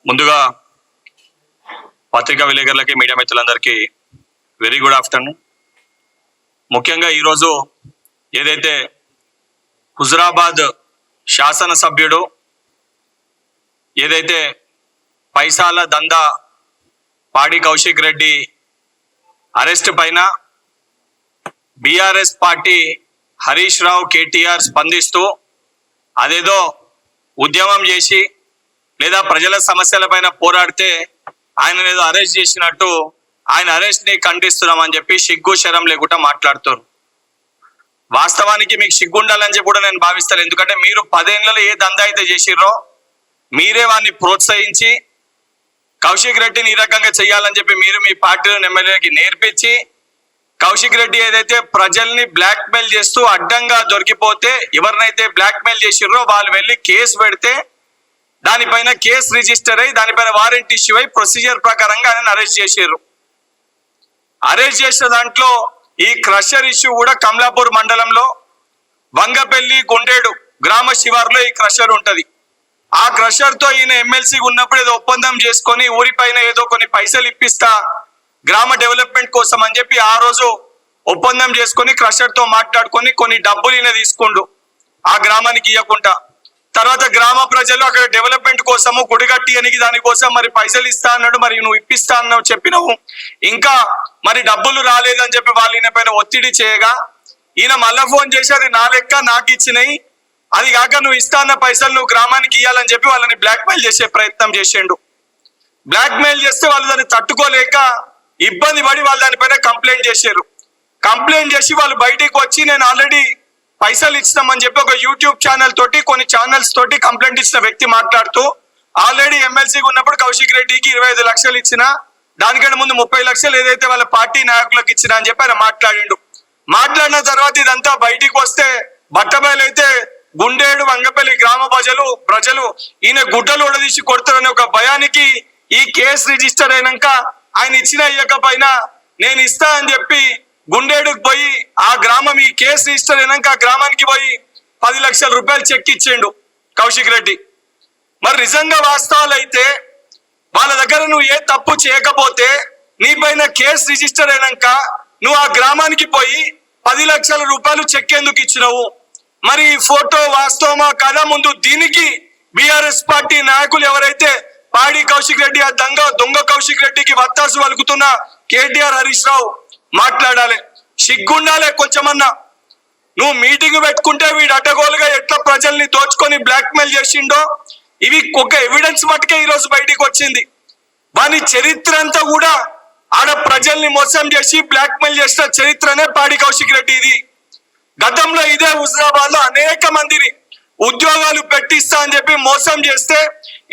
ముందుగా పత్రికా విలేకరులకి మీడియా మిత్రులందరికీ వెరీ గుడ్ ఆఫ్టర్నూన్. ముఖ్యంగా ఈరోజు ఏదైతే హుజురాబాద్ శాసనసభ్యుడు ఏదైతే పైసాల దందా పాడి కౌశిక్ రెడ్డి అరెస్ట్ పైన బీఆర్ఎస్ పార్టీ హరీష్ రావు కేటీఆర్ స్పందిస్తూ అదేదో ఉద్యమం చేసి లేదా ప్రజల సమస్యలపైన పోరాడితే ఆయన ఏదో అరెస్ట్ చేసినట్టు ఆయన అరెస్ట్ ని ఖండిస్తున్నామని చెప్పి సిగ్గు శరం లేకుండా మాట్లాడుతారు. వాస్తవానికి మీకు సిగ్గు ఉండాలని చెప్పి కూడా నేను భావిస్తాను. ఎందుకంటే మీరు 10 ఏళ్లలో ఏ దందా అయితే చేసిర్రో మీరే వాడిని ప్రోత్సహించి కౌశిక్ రెడ్డిని ఈ రకంగా చేయాలని చెప్పి మీరు మీ పార్టీలో ఎమ్మెల్యేకి నేర్పించి కౌశిక్ రెడ్డి ఏదైతే ప్రజల్ని బ్లాక్ మెయిల్ చేస్తూ అడ్డంగా దొరికిపోతే ఎవరినైతే బ్లాక్ మెయిల్ చేసిర్రో వాళ్ళు వెళ్ళి కేసు పెడితే దానిపైన కేసు రిజిస్టర్ అయ్యి దానిపైన వారెంట్ ఇష్యూ అయ్యి ప్రొసీజర్ ప్రకారంగా ఆయన అరెస్ట్ చేశారు. అరెస్ట్ చేసిన దాంట్లో ఈ క్రషర్ ఇష్యూ కూడా కమలాపూర్ మండలంలో వంగపల్లి గుండేడు గ్రామ శివారులో ఈ క్రషర్ ఉంటది. ఆ క్రషర్ తో ఈయన ఎమ్మెల్సీ ఉన్నప్పుడు ఏదో ఒప్పందం చేసుకొని ఊరిపైన ఏదో కొన్ని పైసలు ఇప్పిస్తా గ్రామ డెవలప్మెంట్ కోసం అని చెప్పి ఆ రోజు ఒప్పందం చేసుకొని క్రషర్ తో మాట్లాడుకొని కొన్ని డబ్బులు ఈయన తీసుకుండు ఆ గ్రామానికి ఇవ్వకుండా. తర్వాత గ్రామ ప్రజలు అక్కడ డెవలప్మెంట్ కోసము గుడిగట్టి అనికి దానికోసం మరి పైసలు ఇస్తా అన్నాడు, మరి నువ్వు ఇప్పిస్తా అన్నావు చెప్పినావు, ఇంకా మరి డబ్బులు రాలేదని చెప్పి వాళ్ళు ఈయన పైన ఒత్తిడి చేయగా ఈయన మళ్ళా ఫోన్ చేసి అది నా లెక్క నాకు ఇచ్చినాయి, అది కాక నువ్వు ఇస్తా అన్న పైసలు నువ్వు గ్రామానికి ఇవ్వాలని చెప్పి వాళ్ళని బ్లాక్ మెయిల్ చేసే ప్రయత్నం చేసిండు. బ్లాక్ మెయిల్ చేస్తే వాళ్ళు దాన్ని తట్టుకోలేక ఇబ్బంది పడి వాళ్ళు దానిపైన కంప్లైంట్ చేశారు. కంప్లైంట్ చేసి వాళ్ళు బయటికి వచ్చి నేను ఆల్రెడీ పైసలు ఇచ్చినామని చెప్పి ఒక యూట్యూబ్ ఛానల్ తోటి కొన్ని ఛానల్స్ తోటి కంప్లైంట్ ఇచ్చిన వ్యక్తి మాట్లాడుతూ ఆల్రెడీ ఎమ్మెల్సీగా ఉన్నప్పుడు కౌశిక్ రెడ్డికి 25 లక్షలు ఇచ్చిన, దానికంటే ముందు 30 లక్షలు ఏదైతే వాళ్ళ పార్టీ నాయకులకు ఇచ్చిన అని చెప్పి ఆయన మాట్లాడిండు. మాట్లాడిన తర్వాత ఇదంతా బయటికి వస్తే బట్టబయలైతే గుండేడు వంగపల్లి గ్రామ ప్రజలు ఈయన గుడ్డలు ఉడదీసి కొడతారనే ఒక భయానికి ఈ కేసు రిజిస్టర్ అయినాక ఆయన ఇచ్చిన ఇయ్యకపోయినా నేను ఇస్తా అని చెప్పి గుండేడుకు పోయి ఆ గ్రామం ఈ కేసు రిజిస్టర్ అయినాక ఆ గ్రామానికి పోయి 10 లక్షల రూపాయలు చెక్ ఇచ్చిండు కౌశిక్ రెడ్డి. మరి నిజంగా వాస్తవాలు అయితే వాళ్ళ దగ్గర నువ్వు ఏ తప్పు చేయకపోతే నీ పైన కేసు రిజిస్టర్ అయినాక నువ్వు ఆ గ్రామానికి పోయి 10 లక్షల రూపాయలు చెక్ ఎందుకు ఇచ్చినావు? మరి ఈ ఫోటో వాస్తవమా కాదా? ముందు దీనికి బీఆర్ఎస్ పార్టీ నాయకులు ఎవరైతే పాడి కౌశిక్ రెడ్డి ఆ దొంగ కౌశిక్ రెడ్డికి వత్తాసు వలుకుతున్న కేటీఆర్ హరీష్ రావు మాట్లాడాలి, సిగ్గుండాలి కొంచెమన్నా. నువ్వు మీటింగ్ పెట్టుకుంటే వీడు అడ్డగోలుగా ఎట్లా ప్రజల్ని దోచుకొని బ్లాక్ మెయిల్ చేసిండో ఇవి ఒక ఎవిడెన్స్ మటుకే ఈరోజు బయటికి వచ్చింది. వాని చరిత్ర అంతా కూడా ఆడ ప్రజల్ని మోసం చేసి బ్లాక్ మెయిల్ చేసిన చరిత్రనే పాడి కౌశిక్ రెడ్డి. ఇది గతంలో ఇదే హుజురాబాద్ లో అనేక మందిని ఉద్యోగాలు పెట్టిస్తా అని చెప్పి మోసం చేస్తే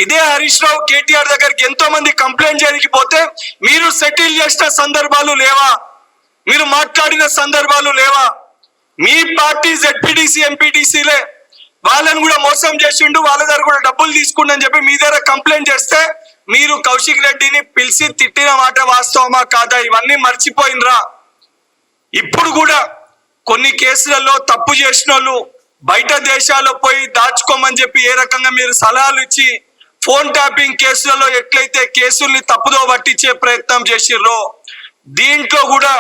ఇదే హరీష్ రావు కేటీఆర్ దగ్గరికి ఎంతో మంది కంప్లైంట్ చేయడానికి పోతే మీరు సెటిల్ చేసిన సందర్భాలు లేవా? మీరు మాట్లాడిన సందర్భాలు లేవా? మీ పార్టీ జెడ్పీటీసీ ఎంపీటీసీలే వాళ్ళని కూడా మోసం చేసిండు, వాళ్ళ దగ్గర కూడా డబ్బులు తీసుకుండు అని చెప్పి మీ దగ్గర కంప్లైంట్ చేస్తే మీరు కౌశిక్ రెడ్డిని పిలిచి తిట్టిన మాట వాస్తవమా కాదా? ఇవన్నీ మర్చిపోయినరా? ఇప్పుడు కూడా కొన్ని కేసులలో తప్పు చేసిన వాళ్ళు బయట దేశాల్లో పోయి దాచుకోమని చెప్పి ఏ రకంగా మీరు సలహాలు ఇచ్చి ఫోన్ ట్యాపింగ్ కేసులలో ఎట్లయితే కేసుల్ని తప్పుదో పట్టించే ప్రయత్నం చేసిర్రో దీంట్లో కూడా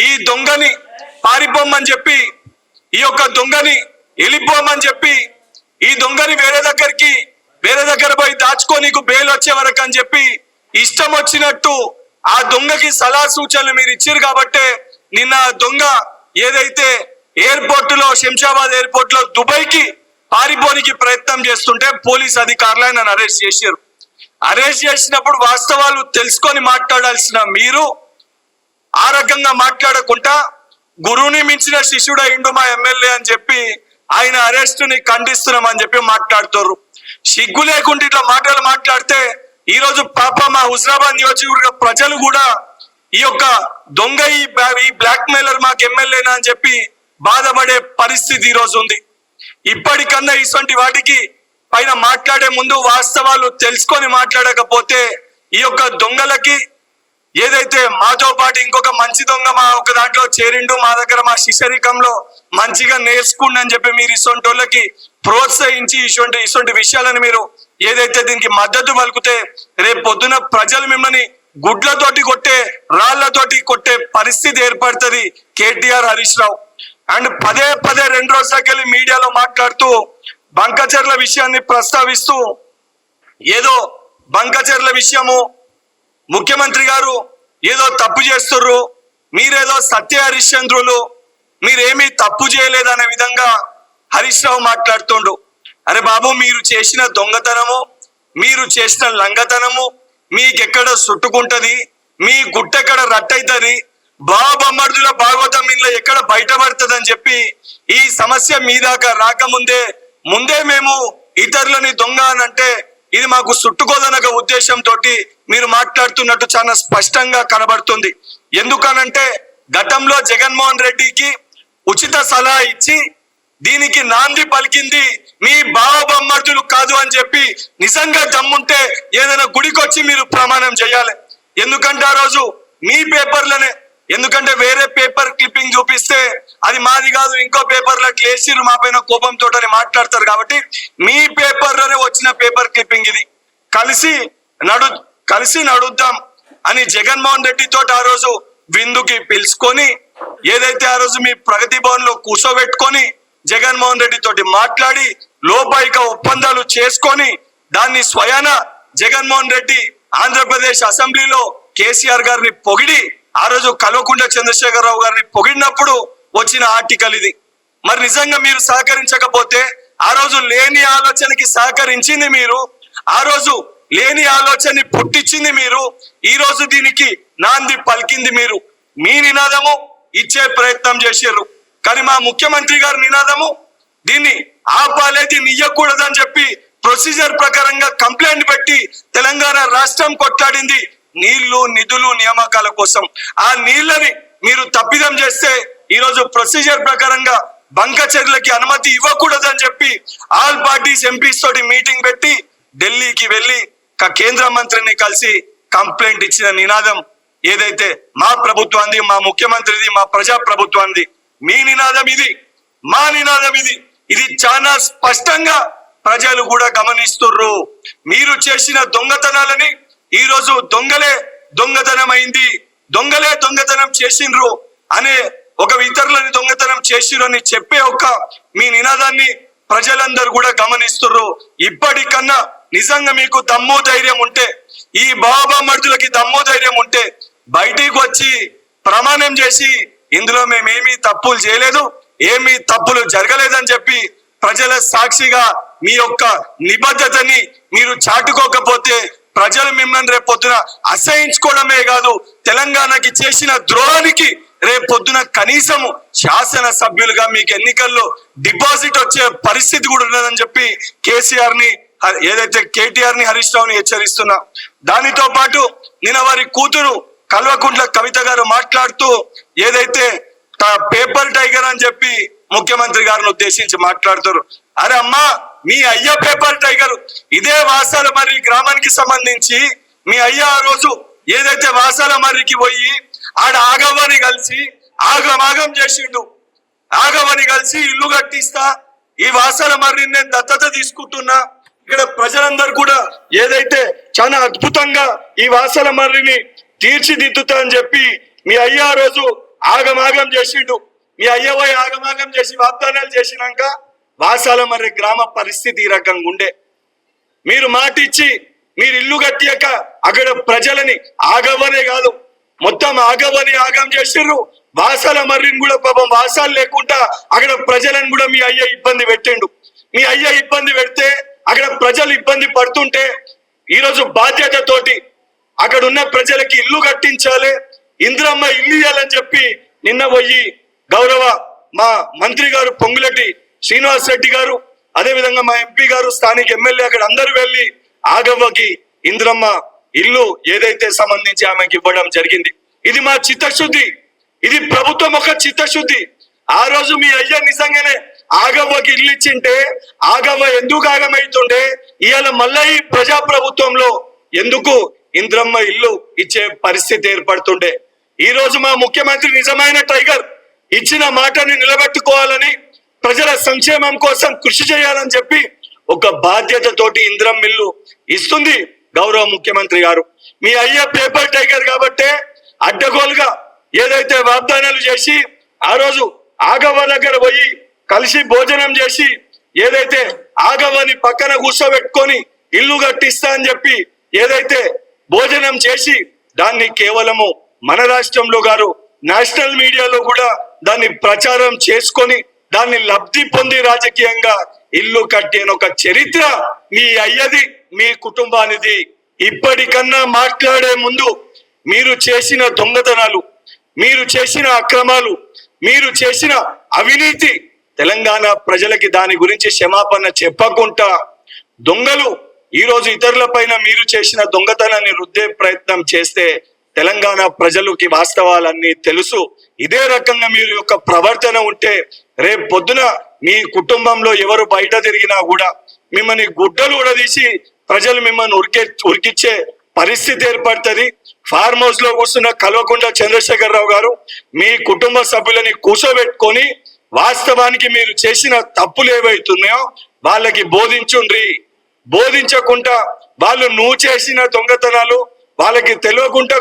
ఈ దొంగని పారిపోమని చెప్పి ఈ యొక్క దొంగని వెళ్ళిపోమని చెప్పి ఈ దొంగని వేరే దగ్గర పోయి దాచుకో నీకు బెయిల్ వచ్చే వరకు అని చెప్పి ఇష్టం వచ్చినట్టు ఆ దొంగకి సలహా సూచనలు మీరు ఇచ్చారు కాబట్టే నిన్న దొంగ ఏదైతే ఎయిర్పోర్ట్ లో శంషాబాద్ ఎయిర్పోర్ట్ లో దుబాయ్కి పారిపోనికి ప్రయత్నం చేస్తుంటే పోలీస్ అధికారులు ఆయన అరెస్ట్ చేశారు. అరెస్ట్ చేసినప్పుడు వాస్తవాలు తెలుసుకొని మాట్లాడాల్సిన మీరు ఆ రకంగా మాట్లాడకుండా గురువుని మించిన శిష్యుడు అయిండు మా ఎమ్మెల్యే అని చెప్పి ఆయన అరెస్ట్ ని ఖండిస్తున్నామని చెప్పి మాట్లాడుతారు. సిగ్గు లేకుండా ఇట్లా మాటలు మాట్లాడితే ఈ రోజు పాప మా హుజురాబాద్ నియోజకవర్గ ప్రజలు కూడా ఈ యొక్క దొంగ ఈ బ్లాక్ మెయిలర్ మాకు ఎమ్మెల్యేనా అని చెప్పి బాధపడే పరిస్థితి ఈ రోజు ఉంది. ఇప్పటికన్నా ఇటువంటి వాటికి పైన మాట్లాడే ముందు వాస్తవాలు తెలుసుకొని మాట్లాడకపోతే ఈ యొక్క దొంగలకి ఏదైతే మాతో పాటు ఇంకొక మంచి దొంగ మా ఒక దాంట్లో చేరిండు, మా దగ్గర మా శిష్యరికంలో మంచిగా నేర్చుకుండి అని చెప్పి మీరు ఇటువంటి వాళ్ళకి ప్రోత్సహించి ఇటువంటి విషయాలను మీరు ఏదైతే దీనికి మద్దతు పలుకుతే రేపు పొద్దున ప్రజలు మిమ్మల్ని గుడ్లతోటి కొట్టే రాళ్లతోటి కొట్టే పరిస్థితి ఏర్పడుతుంది కేటీఆర్ హరీష్ రావు. అండ్ పదే పదే 2 రోజులకెళ్ళి మీడియాలో మాట్లాడుతూ బంకచర్ల విషయాన్ని ప్రస్తావిస్తూ ఏదో బంకచర్ల విషయము ముఖ్యమంత్రి గారు ఏదో తప్పు చేస్తుర్రు, మీరేదో సత్య హరిశ్చంద్రులు, మీరేమీ తప్పు చేయలేదనే విధంగా హరీష్ రావు మాట్లాడుతుండు. అరే బాబు, మీరు చేసిన దొంగతనము, మీరు చేసిన లంగతనము మీకెక్కడ చుట్టుకుంటది, మీ గుట్టెక్కడ రట్టయితది, బాబమ్మర్దుల భాగవతం ఇంట్లో ఎక్కడ బయటపడుతుంది అని చెప్పి ఈ సమస్య మీ దాకా రాకముందే మేము ఇతరులని దొంగ అని అంటే ఇది మాకు చుట్టుకోదనక ఉద్దేశంతో మీరు మాట్లాడుతున్నట్టు చాలా స్పష్టంగా కనబడుతుంది. ఎందుకనంటే గతంలో జగన్మోహన్ రెడ్డికి ఉచిత సలహా ఇచ్చి దీనికి నాంది పలికింది మీ బావబమ్మర్దులు కాదు అని చెప్పి నిజంగా దమ్ముంటే ఏదైనా గుడికొచ్చి మీరు ప్రమాణం చేయాలి. ఎందుకంటే ఆ రోజు మీ పేపర్లనే, ఎందుకంటే వేరే పేపర్ క్లిప్పింగ్ చూపిస్తే అది మాది కాదు ఇంకో పేపర్లో వేసిరు మా పైన కోపంతో మాట్లాడతారు. కాబట్టి మీ పేపర్లోనే వచ్చిన పేపర్ క్లిప్పింగ్ ఇది. కలిసి నడుద్దాం అని జగన్మోహన్ రెడ్డితో ఆ రోజు విందుకి పిలుచుకొని ఏదైతే ఆ రోజు మీ ప్రగతి భవన్ లో కూర్చోబెట్టుకొని జగన్మోహన్ రెడ్డి తోటి మాట్లాడి లోపాయిక ఒప్పందాలు చేసుకొని దాన్ని స్వయాన జగన్మోహన్ రెడ్డి ఆంధ్రప్రదేశ్ అసెంబ్లీలో కేసీఆర్ గారిని పొగిడి ఆ రోజు కల్వకుంట్ల చంద్రశేఖరరావు గారిని పొగిడినప్పుడు వచ్చిన ఆర్టికల్ ఇది. మరి నిజంగా మీరు సహకరించకపోతే ఆ రోజు లేని ఆలోచనకి సహకరించింది మీరు, ఆ రోజు లేని ఆలోచనని పుట్టించింది మీరు, ఈ రోజు దీనికి నాంది పలికింది మీరు. మీ నినాదము ఇచ్చే ప్రయత్నం చేశారు, కానీ మా ముఖ్యమంత్రి గారి నినాదము దీన్ని ఆపాలే, దీన్ని ఇయ్యకూడదని చెప్పి ప్రొసీజర్ ప్రకారంగా కంప్లైంట్ పెట్టి తెలంగాణ రాష్ట్రం కొట్లాడింది నీళ్లు నిధులు నియామకాల కోసం. ఆ నీళ్లని మీరు తప్పిదం చేస్తే ఈ రోజు ప్రొసీజర్ ప్రకారంగా బంకచర్లకి అనుమతి ఇవ్వకూడదని చెప్పి ఆల్ పార్టీస్ ఎంపీస్ తోటి మీటింగ్ పెట్టి ఢిల్లీకి వెళ్ళి కేంద్ర మంత్రిని కలిసి కంప్లైంట్ ఇచ్చిన నినాదం ఏదైతే మా ప్రభుత్వాన్ని, మా ముఖ్యమంత్రిది, మా ప్రజా ప్రభుత్వాన్ని, మీ నినాదం ఇది, మా నినాదం ఇది. ఇది చాలా స్పష్టంగా ప్రజలు కూడా గమనిస్తుర్రు. మీరు చేసిన దొంగతనాలని ఈ రోజు దొంగలే దొంగతనం అయింది, దొంగలే దొంగతనం చేసిండ్రు అనే ఒక ఇతరులని దొంగతనం చేసిరు అని చెప్పే ఒక మీ నినాదాన్ని ప్రజలందరూ కూడా గమనిస్తుర్రు. ఇప్పటికన్నా నిజంగా మీకు దమ్ము ధైర్యం ఉంటే, ఈ బాబా మర్దులకి దమ్ము ధైర్యం ఉంటే బయటికి వచ్చి ప్రమాణం చేసి ఇందులో మేమేమీ తప్పులు చేయలేదు, ఏమీ తప్పులు జరగలేదని చెప్పి ప్రజల సాక్షిగా మీ యొక్క నిబద్ధతని మీరు చాటుకోకపోతే ప్రజలు మిమ్మల్ని రేపొద్దున అసహించుకోవడమే కాదు, తెలంగాణకి చేసిన ద్రోహానికి రేపొద్దున కనీసము శాసన సభ్యులుగా మీకు ఎన్నికల్లో డిపాజిట్ వచ్చే పరిస్థితి కూడా ఉన్నదని చెప్పి కేసీఆర్ ని ఏదైతే కేటీఆర్ ని హరీష్ రావుని హెచ్చరిస్తున్నా. దానితో పాటు నిన్న వారి కూతురు కల్వకుంట్ల కవిత గారు మాట్లాడుతూ ఏదైతే పేపర్ టైగర్ అని చెప్పి ముఖ్యమంత్రి గారిని ఉద్దేశించి మాట్లాడుతారు. అరే అమ్మా, మీ అయ్య పేపర్ టైగర్. ఇదే వాసాల మర్రి గ్రామానికి సంబంధించి మీ అయ్య ఆ రోజు ఏదైతే వాసాల మర్రికి పోయి ఆడ ఆగవ్వని కలిసి ఆగమాగం చేసిండు. ఆగవ్వని కలిసి ఇల్లు కట్టిస్తా, ఈ వాసాల మర్రిని నేను దత్తత తీసుకుంటున్నా, ఇక్కడ ప్రజలందరూ కూడా ఏదైతే చాలా అద్భుతంగా ఈ వాసాల మర్రిని తీర్చిదిద్దుతా అని చెప్పి మీ అయ్య ఆ రోజు ఆగమాగం చేసిండు. మీ అయ్యవై ఆగమాగం చేసి వాగ్దానాలు చేసినాక వాసాల మర్రి గ్రామ పరిస్థితి ఈ రకంగా ఉండే. మీరు మాట ఇచ్చి మీరు ఇల్లు కట్టియాక అక్కడ ప్రజలని ఆగవనే కాదు మొత్తం ఆగవని ఆగం చేసిర్రు. వాసాల మర్రిని కూడా పాపం వాసాలు లేకుండా అక్కడ ప్రజలను కూడా మీ అయ్య ఇబ్బంది పెట్టిండు. మీ అయ్య ఇబ్బంది పెడితే అక్కడ ప్రజలు ఇబ్బంది పడుతుంటే ఈరోజు బాధ్యతతోటి అక్కడ ఉన్న ప్రజలకి ఇల్లు కట్టించాలి, ఇందిరమ్మ ఇల్లు ఇవ్వాలని చెప్పి నిన్న పోయి గౌరవ మా మంత్రి గారు పొంగులెట్టి శ్రీనివాస్ రెడ్డి గారు, అదే విధంగా మా ఎంపీ గారు, స్థానిక ఎమ్మెల్యే అక్కడ అందరూ వెళ్ళి ఆగవ్వకి ఇందిరమ్మ ఇల్లు ఏదైతే సంబంధించి ఆమెకి ఇవ్వడం జరిగింది. ఇది మా చిత్తశుద్ధి, ఇది ప్రభుత్వం ఒక చిత్తశుద్ధి. ఆ రోజు మీ అయ్య నిజంగానే ఆగవ్వకి ఇల్లు ఇచ్చింటే ఆగవ్వ ఎందుకు ఆగమైతుండే, ఇవాళ మళ్ళీ ఈ ప్రజా ప్రభుత్వంలో ఎందుకు ఇందిరమ్మ ఇల్లు ఇచ్చే పరిస్థితి ఏర్పడుతుండే. ఈ రోజు మా ముఖ్యమంత్రి నిజమైన టైగర్, ఇచ్చిన మాటని నిలబెట్టుకోవాలని, ప్రజల సంక్షేమం కోసం కృషి చేయాలని చెప్పి ఒక బాధ్యతతోటి ఇంద్రం మిల్లు ఇస్తుంది గౌరవ ముఖ్యమంత్రి గారు. మీ అయ్యే పేపర్ టైగర్ కాబట్టే అడ్డగోలుగా ఏదైతే వాగ్దానాలు చేసి ఆ రోజు ఆగవ్వ దగ్గర పోయి కలిసి భోజనం చేసి ఏదైతే ఆగవ్వని పక్కన కూర్చోబెట్టుకొని ఇల్లు కట్టిస్తా అని చెప్పి ఏదైతే భోజనం చేసి దాన్ని కేవలము మన రాష్ట్రంలో గారు నేషనల్ మీడియాలో కూడా దాన్ని ప్రచారం చేసుకొని దాన్ని లబ్ధి పొంది రాజకీయంగా ఇల్లు కట్టిన ఒక చరిత్ర మీ అయ్యది, మీ కుటుంబానిది. ఇప్పటికన్నా మాట్లాడే ముందు మీరు చేసిన దొంగతనాలు, మీరు చేసిన అక్రమాలు, మీరు చేసిన అవినీతి తెలంగాణ ప్రజలకి దాని గురించి క్షమాపణ చెప్పకుండా దొంగలు ఈరోజు ఇతరుల పైన మీరు చేసిన దొంగతనాన్ని రుద్దే ప్రయత్నం చేస్తే తెలంగాణ ప్రజలకి వాస్తవాలన్నీ తెలుసు. ఇదే రకంగా మీరు యొక్క ప్రవర్తన ఉంటే రేపు పొద్దున మీ కుటుంబంలో ఎవరు బయట తిరిగినా కూడా మిమ్మల్ని గుడ్డలు ఉడదీసి ప్రజలు మిమ్మల్ని ఉరికిచ్చే పరిస్థితి ఏర్పడుతుంది. ఫార్మ్ హౌస్ లో కూర్చున్న కల్వకుంట్ల చంద్రశేఖరరావు గారు మీ కుటుంబ సభ్యులని కూర్చోబెట్టుకొని వాస్తవానికి మీరు చేసిన తప్పులు ఏవైతున్నాయో వాళ్ళకి బోధించుండ్రి. బోధించకుండా వాళ్ళు నువ్వు చేసిన దొంగతనాలు వాళ్ళకి తెలియకుండా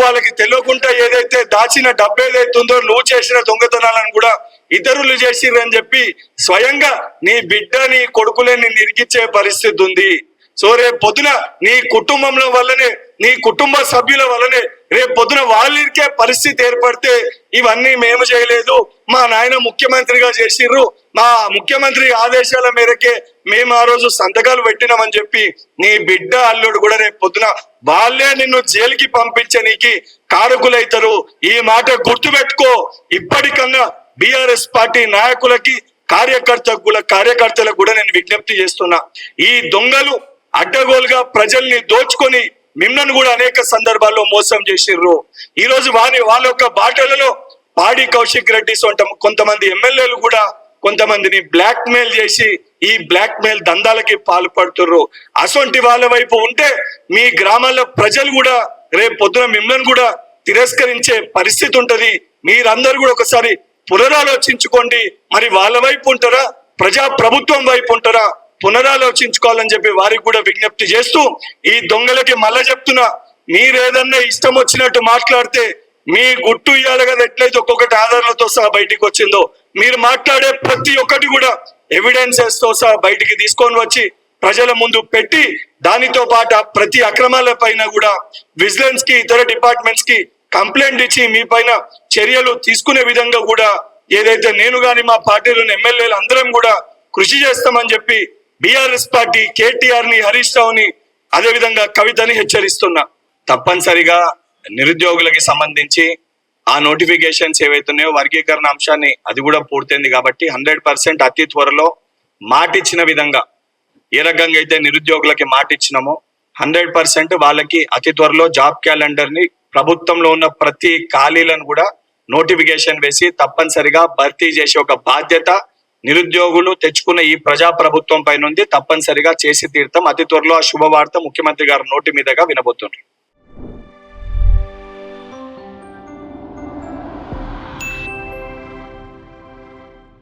వాళ్ళకి తెలియకుండా ఏదైతే దాచిన డబ్బు ఏదైతుందో నువ్వు చేసిన దొంగతనాలను కూడా ఇతరులు చేసిరని చెప్పి స్వయంగా నీ బిడ్డ నీ కొడుకులే నిన్ను ఇరికిచ్చే పరిస్థితి ఉంది. సో రేపు పొద్దున నీ కుటుంబంలో వల్లనే, నీ కుటుంబ సభ్యుల వల్లనే రేపు పొద్దున వాళ్ళకే పరిస్థితి ఏర్పడితే ఇవన్నీ మేము చేయలేదు, మా నాయన ముఖ్యమంత్రిగా చేసిర్రు, మా ముఖ్యమంత్రి ఆదేశాల మేరకే మేము ఆ రోజు సంతకాలు పెట్టినామని చెప్పి నీ బిడ్డ అల్లుడు కూడా రేపు పొద్దున వాళ్ళే నిన్ను జైలుకి పంపించనీకి కారకులైతారు. ఈ మాట గుర్తుపెట్టుకో. ఇప్పటికన్నా బీఆర్ఎస్ పార్టీ నాయకులకి కార్యకర్తలకు కూడా నేను విజ్ఞప్తి చేస్తున్నా. ఈ దొంగలు అడ్డగోలుగా ప్రజల్ని దోచుకొని మిమ్మల్ని కూడా అనేక సందర్భాల్లో మోసం చేసిర్రు. ఈ రోజు వాళ్ళ యొక్క బాటలలో పాడి కౌశిక్ రెడ్డి కొంతమంది ఎమ్మెల్యేలు కూడా కొంతమందిని బ్లాక్ మెయిల్ చేసి ఈ బ్లాక్ మెయిల్ దందాలకి పాల్పడుతుర్రు. అసొంటి వాళ్ళ వైపు ఉంటే మీ గ్రామాల్లో ప్రజలు కూడా రేపు పొద్దున మిమ్మల్ని కూడా తిరస్కరించే పరిస్థితి ఉంటది. మీరందరూ కూడా ఒకసారి పునరాలోచించుకోండి. మరి వాళ్ళ వైపు ఉంటారా, ప్రజా ప్రభుత్వం వైపు ఉంటారా, పునరాలోచించుకోవాలని చెప్పి వారికి కూడా విజ్ఞప్తి చేస్తూ ఈ దొంగలకి మళ్ళా చెప్తున్నా, మీరేదన్నా ఇష్టం వచ్చినట్టు మాట్లాడితే మీ గుట్టు ఇయ్యాలి కదా. ఎట్లయితే ఒక్కొక్కటి ఆధారాలతో సహా బయటికి వచ్చిందో మీరు మాట్లాడే ప్రతి ఒక్కటి కూడా ఎవిడెన్సెస్ తో సహా బయటికి తీసుకొని వచ్చి ప్రజల ముందు పెట్టి దానితో పాటు ప్రతి అక్రమాల పైన కూడా విజిలెన్స్ కి ఇతర డిపార్ట్మెంట్స్ కి కంప్లైంట్ ఇచ్చి మీ పైన చర్యలు తీసుకునే విధంగా కూడా ఏదైతే నేను గాని మా పార్టీలోని ఎమ్మెల్యేలు అందరం కూడా కృషి చేస్తామని చెప్పి బీఆర్ఎస్ పార్టీ కేటీఆర్ ని, హరీష్ రావుని, అదేవిధంగా కవితని హెచ్చరిస్తున్నా. తప్పనిసరిగా నిరుద్యోగులకి సంబంధించి ఆ నోటిఫికేషన్స్ ఏవైతున్నాయో వర్గీకరణ అంశాన్ని అది కూడా పూర్తయింది కాబట్టి 100% అతి త్వరలో మాటిచ్చిన విధంగా ఏ రకంగా అయితే నిరుద్యోగులకి మాటిచ్చినామో 100% వాళ్ళకి అతి త్వరలో జాబ్ క్యాలెండర్ ని ప్రభుత్వంలో ఉన్న ప్రతి ఖాళీలను కూడా నోటిఫికేషన్ వేసి తప్పనిసరిగా భర్తీ చేసే ఒక బాధ్యత నిరుద్యోగులు తెచ్చుకున్న ఈ ప్రజా ప్రభుత్వం పైన ఉంది. తప్పనిసరిగా చేసి తీర్థం. అతి త్వరలో ఆ శుభవార్త ముఖ్యమంత్రి గారి నోటి మీదుగా వినబోతున్నారు.